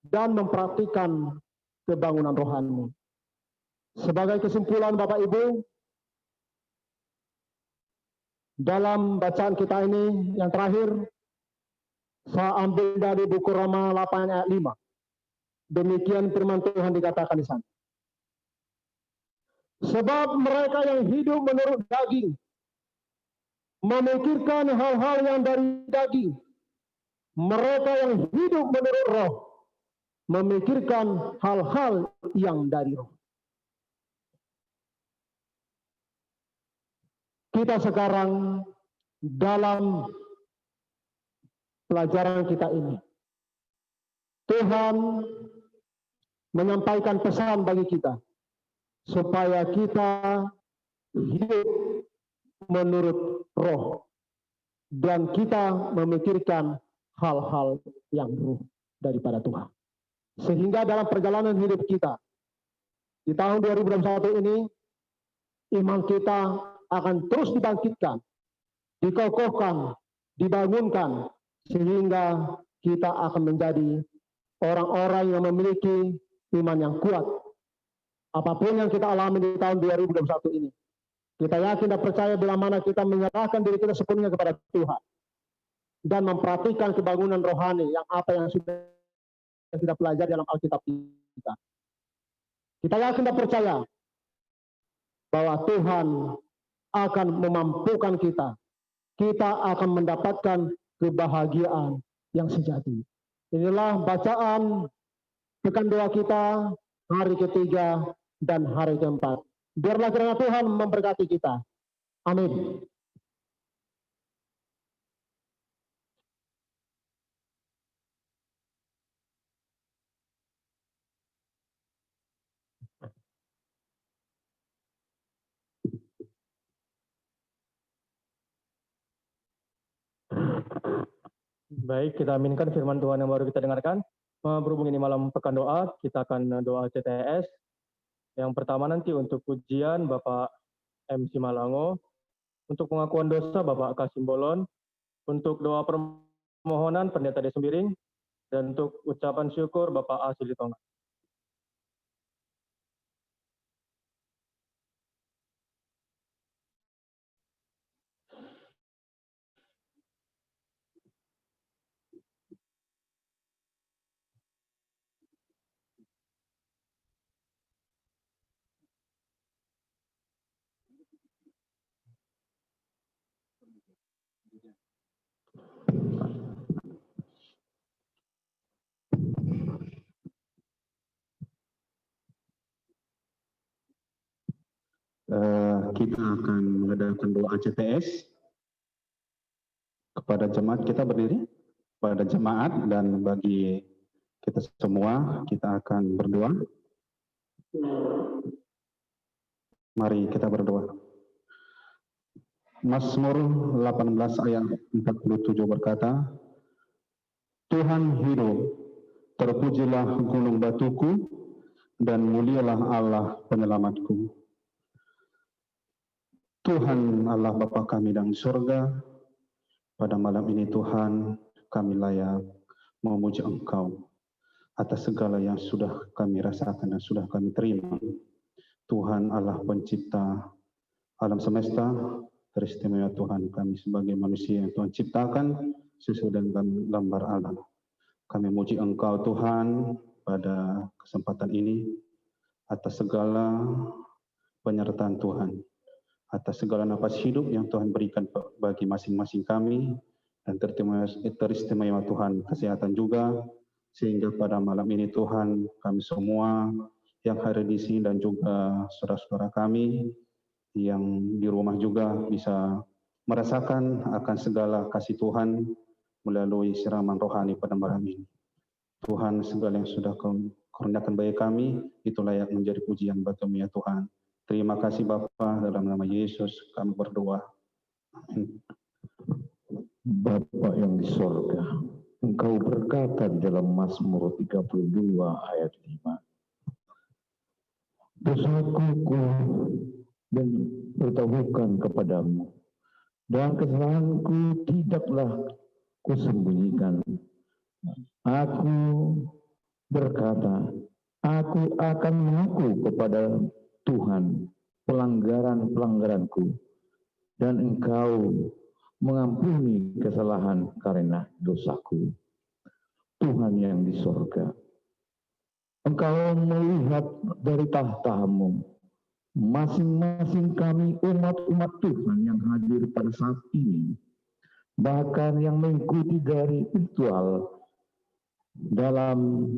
dan mempraktikkan kebangunan rohani. Sebagai kesimpulan Bapak Ibu, dalam bacaan kita ini yang terakhir, saya ambil dari buku Roma 8 ayat 5. Demikian firman Tuhan dikatakan di sana. Sebab mereka yang hidup menurut daging memikirkan hal-hal yang dari daging. Mereka yang hidup menurut roh memikirkan hal-hal yang dari roh. Kita sekarang dalam pelajaran kita ini, Tuhan menyampaikan pesan bagi kita supaya kita hidup menurut roh dan kita memikirkan hal-hal yang roh daripada Tuhan. Sehingga dalam perjalanan hidup kita di tahun 2021 ini, iman kita akan terus dibangkitkan, dikokohkan, dibangunkan, sehingga kita akan menjadi orang-orang yang memiliki iman yang kuat. Apapun yang kita alami di tahun 2021 ini, kita yakin dan percaya bila mana kita menyerahkan diri kita sepenuhnya kepada Tuhan dan memperhatikan kebangunan rohani yang apa yang sudah kita pelajari dalam Alkitab kita. Kita yakin dan percaya bahwa Tuhan akan memampukan kita. Kita akan mendapatkan kebahagiaan yang sejati. Inilah bacaan pekan doa kita hari ketiga dan hari keempat. Biarlah kiranya Tuhan memberkati kita. Amin. Baik, kita aminkan firman Tuhan yang baru kita dengarkan. Berhubung ini malam pekan doa, kita akan doa CTS. Yang pertama nanti untuk pujian Bapak MC Malango, untuk pengakuan dosa Bapak Kasim Bolon, untuk doa permohonan Pendeta Desembiring, dan untuk ucapan syukur Bapak Asili Tonga. Kita akan mengadakan doa CTS kepada jemaat. Kita berdiri pada jemaat, dan bagi Kita semua, kita akan berdoa. Mari kita berdoa. Mazmur 18 ayat 47 berkata, Tuhan hidup, terpujilah gunung batuku, dan mulialah Allah penyelamatku. Tuhan Allah Bapa kami dalam surga, pada malam ini Tuhan, kami layak memuji Engkau atas segala yang sudah kami rasakan dan sudah kami terima. Tuhan Allah pencipta alam semesta, teristimewa Tuhan kami sebagai manusia yang Tuhan ciptakan sesuai dengan gambar Allah. Kami memuji Engkau Tuhan pada kesempatan ini atas segala penyertaan Tuhan, atas segala napas hidup yang Tuhan berikan bagi masing-masing kami, dan teristimewa Tuhan kesehatan juga, sehingga pada malam ini Tuhan, kami semua yang hadir di sini dan juga saudara-saudara kami yang di rumah juga bisa merasakan akan segala kasih Tuhan melalui siraman rohani pada malam ini. Tuhan, segala yang sudah Kau kurniakan bagi kami, itu layak menjadi pujian bagi-Mu ya Tuhan. Terima kasih Bapa, dalam nama Yesus kami berdoa. Amin. Bapa yang di sorga, Engkau berkata di dalam Mazmur 32 ayat 5, dosaku dan bertahukan kepadamu, dan kesalahanku tidaklah kusembunyikan. Aku berkata, aku akan mengaku kepada Tuhan pelanggaran-pelanggaranku, dan Engkau mengampuni kesalahan karena dosaku. Tuhan yang di sorga, Engkau melihat dari tahta-Mu masing-masing kami umat-umat Tuhan yang hadir pada saat ini, bahkan yang mengikuti dari virtual dalam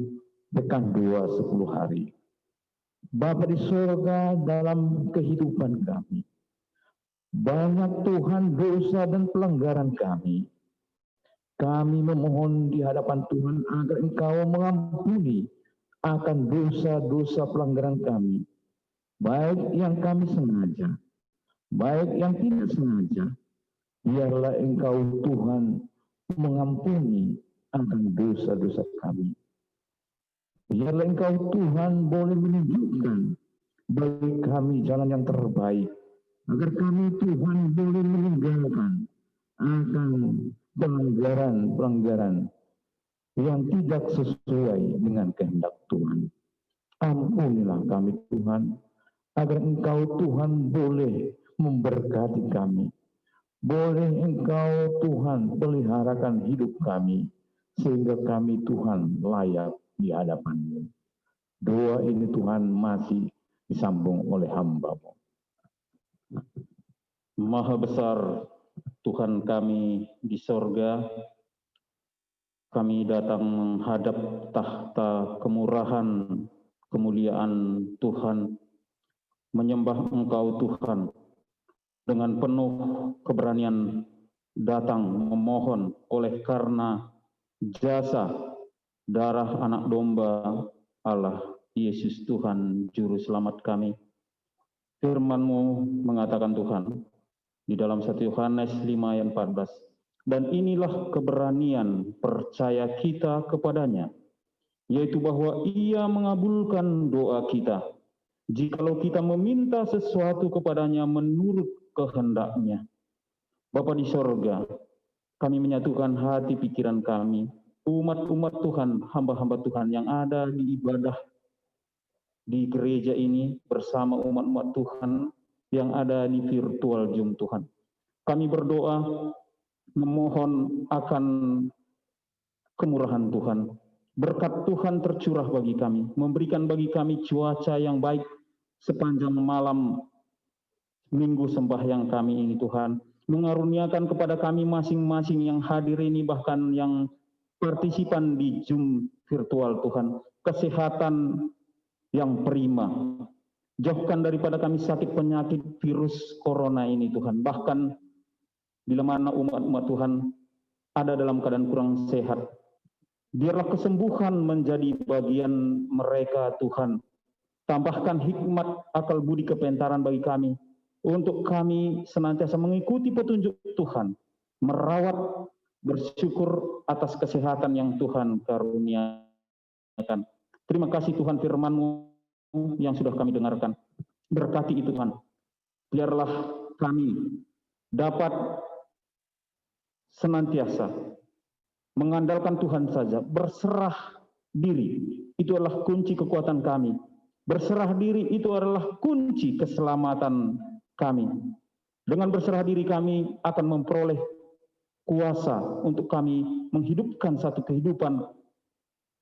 pekan 2 10 hari. Bapa di surga, dalam kehidupan kami, banyak Tuhan dosa dan pelanggaran kami. Kami memohon di hadapan Tuhan agar Engkau mengampuni akan dosa-dosa pelanggaran kami, baik yang kami sengaja, baik yang tidak sengaja. Biarlah Engkau Tuhan mengampuni akan dosa-dosa kami. Biarlah Engkau Tuhan boleh menunjukkan bagi kami jalan yang terbaik, agar kami Tuhan boleh meninggalkan akan pelanggaran-pelanggaran yang tidak sesuai dengan kehendak Tuhan. Ampunilah kami Tuhan, agar Engkau Tuhan boleh memberkati kami. Boleh Engkau Tuhan peliharakan hidup kami, sehingga kami Tuhan layak di hadapan-Mu. Doa ini Tuhan masih disambung oleh hamba-Mu. Maha besar Tuhan kami di sorga, kami datang menghadap tahta kemurahan, kemuliaan Tuhan, menyembah Engkau Tuhan, dengan penuh keberanian datang memohon oleh karena jasa darah anak domba Allah, Yesus Tuhan, Juru Selamat kami. Firman-Mu mengatakan Tuhan, di dalam 1 Yohanes 5 ayat 14, dan inilah keberanian percaya kita kepadanya, yaitu bahwa Ia mengabulkan doa kita, jikalau kita meminta sesuatu kepadanya menurut kehendak-Nya. Bapa di sorga, kami menyatukan hati pikiran kami, umat-umat Tuhan, hamba-hamba Tuhan yang ada di ibadah di gereja ini bersama umat-umat Tuhan yang ada di virtual Zoom Tuhan. Kami berdoa memohon akan kemurahan Tuhan. Berkat Tuhan tercurah bagi kami, memberikan bagi kami cuaca yang baik sepanjang malam minggu sembahyang kami ini Tuhan. Mengaruniakan kepada kami masing-masing yang hadir ini, bahkan yang partisipan di Zoom virtual Tuhan, kesehatan yang prima. Jauhkan daripada kami sakit penyakit virus corona ini Tuhan. Bahkan bila mana umat-umat Tuhan ada dalam keadaan kurang sehat, Biarlah kesembuhan menjadi bagian mereka, Tuhan. Tambahkan hikmat, akal budi, kepintaran bagi kami, untuk kami senantiasa mengikuti petunjuk Tuhan, merawat, bersyukur atas kesehatan yang Tuhan karuniakan. Terima kasih Tuhan firman-Mu yang sudah kami dengarkan. Berkati itu Tuhan. Biarlah kami dapat senantiasa mengandalkan Tuhan saja, berserah diri. Itu adalah kunci kekuatan kami. Berserah diri itu adalah kunci keselamatan kami. Dengan berserah diri kami akan memperoleh kuasa untuk kami menghidupkan satu kehidupan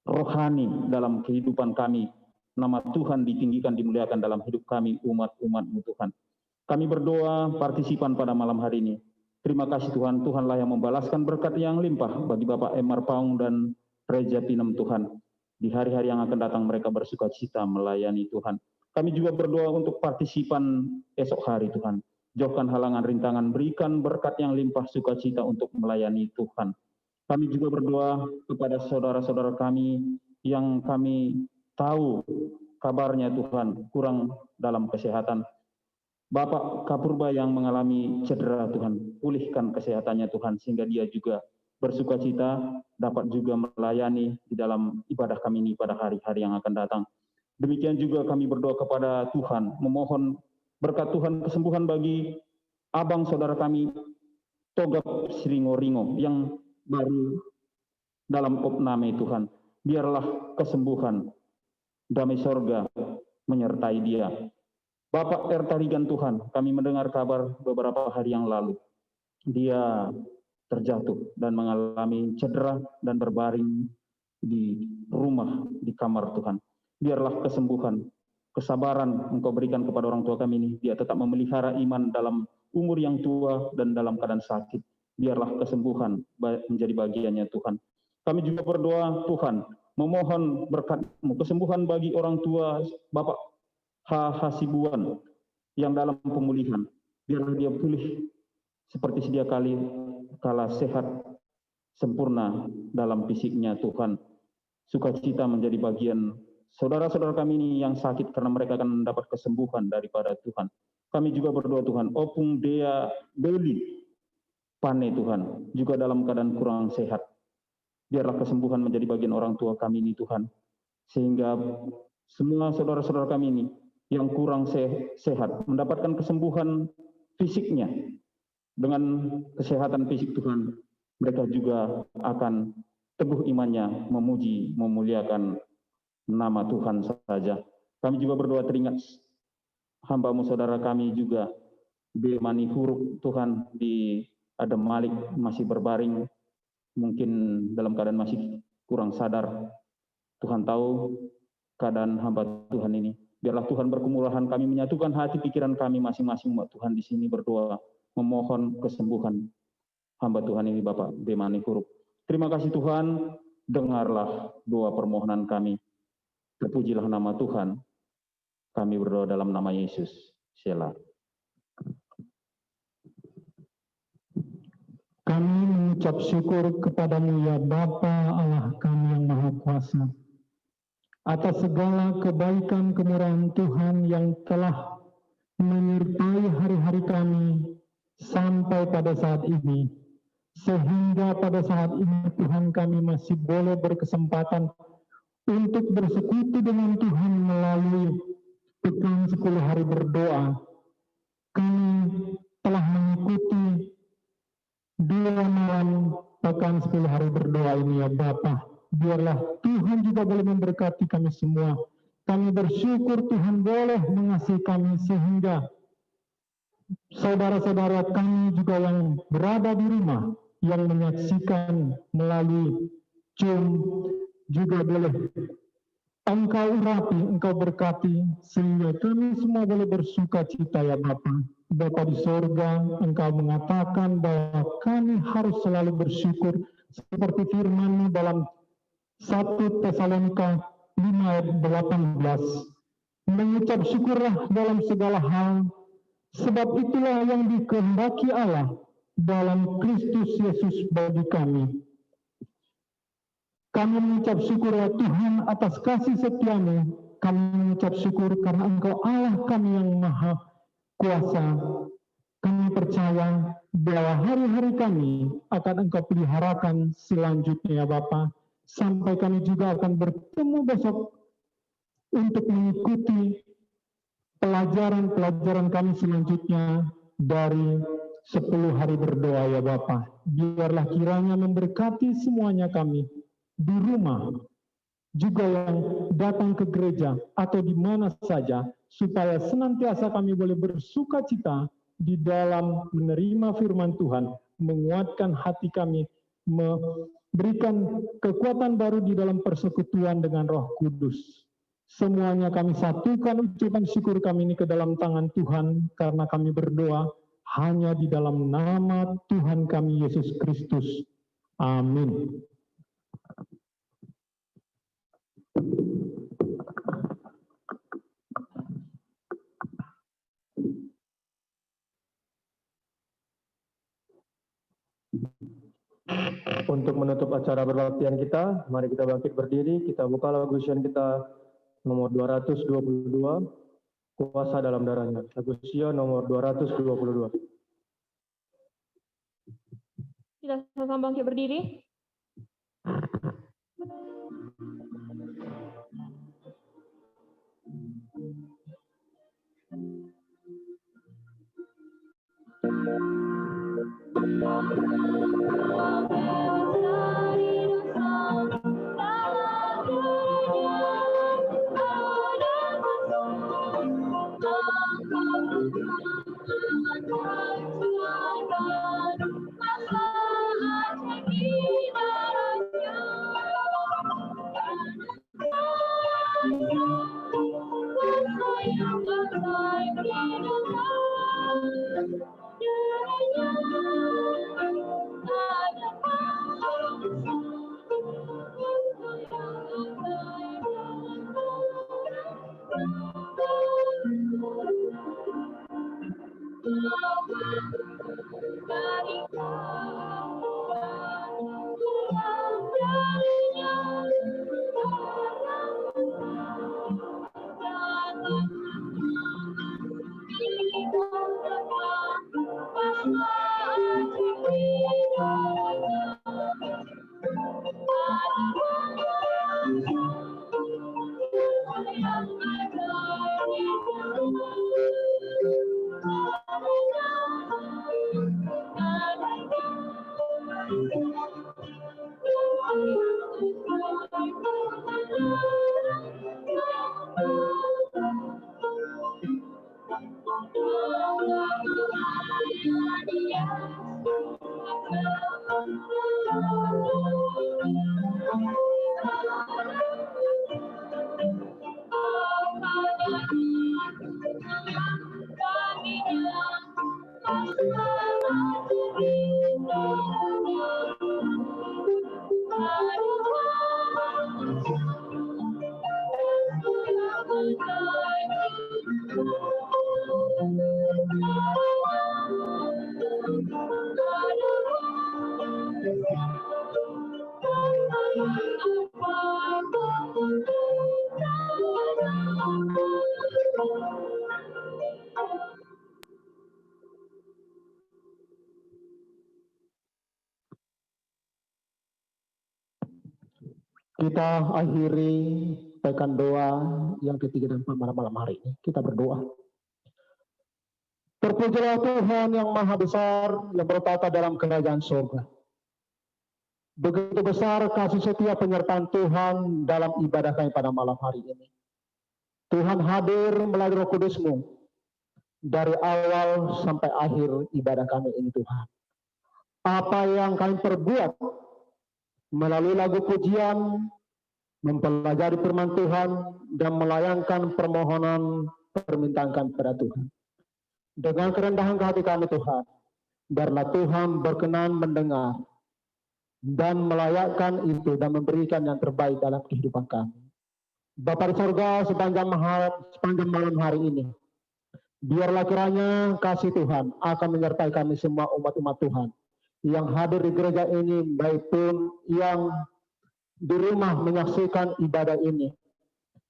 rohani dalam kehidupan kami. Nama Tuhan ditinggikan, dimuliakan dalam hidup kami, umat-umat-Mu Tuhan. Kami berdoa partisipan pada malam hari ini. Terima kasih Tuhan, Tuhanlah yang membalaskan berkat yang limpah bagi Bapak Emar Paung dan Reja Pinem Tuhan. Di hari-hari yang akan datang mereka bersuka cita melayani Tuhan. Kami juga berdoa untuk partisipan esok hari Tuhan. Jauhkan halangan rintangan, berikan berkat yang limpah sukacita untuk melayani Tuhan. Kami juga berdoa kepada saudara-saudara kami yang kami tahu kabarnya Tuhan kurang dalam kesehatan. Bapak Kapurba yang mengalami cedera Tuhan, pulihkan kesehatannya Tuhan, sehingga dia juga bersukacita dapat juga melayani di dalam ibadah kami ini pada hari-hari yang akan datang. Demikian juga kami berdoa kepada Tuhan, memohon berkat Tuhan kesembuhan bagi abang saudara kami, Togap Sringo-Ringo, yang baru dalam opname Tuhan. Biarlah kesembuhan, damai sorga menyertai dia. Bapak Ertarigan Tuhan, kami mendengar kabar beberapa hari yang lalu. Dia terjatuh dan mengalami cedera dan berbaring di rumah, di kamar Tuhan. Biarlah kesembuhan, kesabaran Engkau berikan kepada orang tua kami ini. Dia tetap memelihara iman dalam umur yang tua dan dalam keadaan sakit. Biarlah kesembuhan menjadi bagiannya Tuhan. Kami juga berdoa Tuhan, memohon berkat-Mu, kesembuhan bagi orang tua Bapak Hasibuan yang dalam pemulihan. Biarlah dia pulih seperti sedia kala sehat sempurna dalam fisiknya Tuhan. Sukacita menjadi bagian saudara-saudara kami ini yang sakit karena mereka akan mendapat kesembuhan daripada Tuhan. Kami juga berdoa Tuhan, Opung Dea Deli Pane Tuhan, juga dalam keadaan kurang sehat. Biarlah kesembuhan menjadi bagian orang tua kami ini Tuhan. Sehingga semua saudara-saudara kami ini yang kurang sehat mendapatkan kesembuhan fisiknya. Dengan kesehatan fisik Tuhan, mereka juga akan teguh imannya, memuji, memuliakan nama Tuhan saja. Kami juga berdoa teringat hamba-Mu saudara kami juga, Bemani Huruf Tuhan, di Adam Malik masih berbaring, mungkin dalam keadaan masih kurang sadar. Tuhan tahu keadaan hamba Tuhan ini. Biarlah Tuhan berkemurahan, kami menyatukan hati pikiran kami masing-masing umat Tuhan di sini berdoa, memohon kesembuhan hamba Tuhan ini Bapak Bemani Huruf. Terima kasih Tuhan, dengarlah doa permohonan kami. Terpujilah nama Tuhan. Kami berdoa dalam nama Yesus. Selah. Kami mengucap syukur kepada-Mu ya Bapa Allah kami yang Maha Kuasa, atas segala kebaikan kemurahan Tuhan yang telah menyertai hari-hari kami sampai pada saat ini, sehingga pada saat ini Tuhan kami masih boleh berkesempatan untuk bersekutu dengan Tuhan melalui pekan 10 hari berdoa. Kami telah mengikuti 2 malam pekan 10 hari berdoa ini ya Bapa. Biarlah Tuhan juga boleh memberkati kami semua. Kami bersyukur Tuhan boleh mengasihi kami sehingga saudara-saudara kami juga yang berada di rumah, yang menyaksikan melalui Zoom juga boleh Engkau urapi, Engkau berkati, sehingga kami semua boleh bersuka cita ya Bapa. Bapa di sorga, Engkau mengatakan bahwa kami harus selalu bersyukur seperti firman-Mu dalam 1 Tesalonika 5 ayat 18. Mengucap syukurlah dalam segala hal, sebab itulah yang dikehendaki Allah dalam Kristus Yesus bagi kami. Kami mengucap syukur ya Tuhan atas kasih setia-Mu. Kami mengucap syukur karena Engkau Allah kami yang maha kuasa. Kami percaya bahwa hari-hari kami akan Engkau peliharakan selanjutnya ya Bapa. Sampai kami juga akan bertemu besok untuk mengikuti pelajaran-pelajaran kami selanjutnya dari 10 hari berdoa ya Bapa. Biarlah kiranya memberkati semuanya kami di rumah, juga yang datang ke gereja atau di mana saja, supaya senantiasa kami boleh bersuka cita di dalam menerima firman Tuhan, menguatkan hati kami, memberikan kekuatan baru di dalam persekutuan dengan Roh Kudus. Semuanya kami satukan ucapan syukur kami ini ke dalam tangan Tuhan, karena kami berdoa hanya di dalam nama Tuhan kami Yesus Kristus. Amin. Untuk menutup acara berbaktian kita, mari kita bangkit berdiri, kita buka lagu Sion kita nomor 222, Kuasa dalam Darahnya. Lagu Sion nomor 222. Kita sama-sama bangkit berdiri. Kita akhiri pekan doa yang ketiga dan malam hari ini. Kita berdoa. Terpujilah Tuhan yang maha besar, yang bertata dalam kerajaan surga. Begitu besar kasih setia penyertaan Tuhan dalam ibadah kami pada malam hari ini. Tuhan hadir melalui Roh Kudus-Mu dari awal sampai akhir ibadah kami ini Tuhan. Apa yang kami perbuat melalui lagu pujian, mempelajari firman Tuhan, dan melayangkan permohonan permintaan kami kepada Tuhan. Dengan kerendahan hati kami Tuhan, biarlah Tuhan berkenan mendengar dan melayakkan itu dan memberikan yang terbaik dalam kehidupan kami. Bapa di surga, sepanjang malam hari ini, biarlah kiranya kasih Tuhan akan menyertai kami semua umat-umat Tuhan yang hadir di gereja ini, baik pun yang di rumah menyaksikan ibadah ini.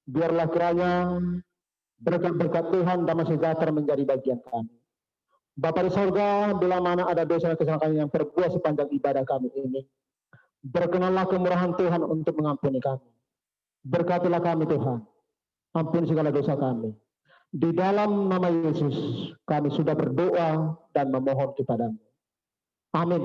Biarlah kiranya berkat-berkat Tuhan damai sejahtera menjadi bagian kami. Bapa di sorga, bila mana ada dosa dan kesalahan kami yang berbuat sepanjang ibadah kami ini, berkenanlah kemurahan Tuhan untuk mengampuni kami. Berkatilah kami Tuhan, ampuni segala dosa kami. Di dalam nama Yesus, kami sudah berdoa dan memohon kepadamu. Amin.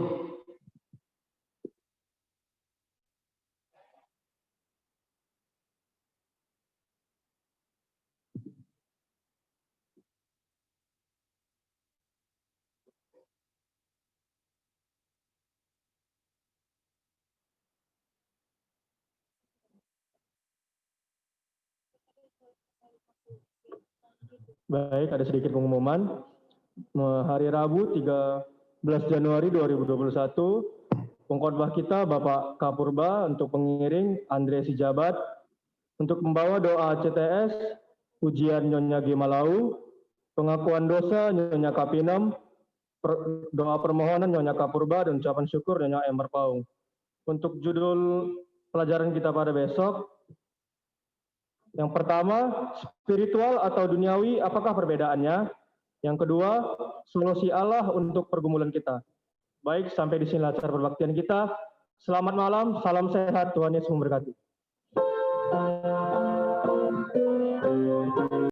Baik, ada sedikit pengumuman. Hari Rabu 13 Januari 2021, pengkhotbah kita Bapak Kapurba untuk pengiring Andre Sijabat, untuk membawa doa CTS, ujian Nyonya Gimalau, pengakuan dosa Nyonya Kapinem, doa permohonan Nyonya Kapurba, dan ucapan syukur Nyonya Ember Paung. Untuk judul pelajaran kita pada besok, yang pertama, spiritual atau duniawi, apakah perbedaannya? Yang kedua, solusi Allah untuk pergumulan kita. Baik, sampai di sini acara perbaktian kita. Selamat malam, salam sehat, Tuhan Yesus memberkati.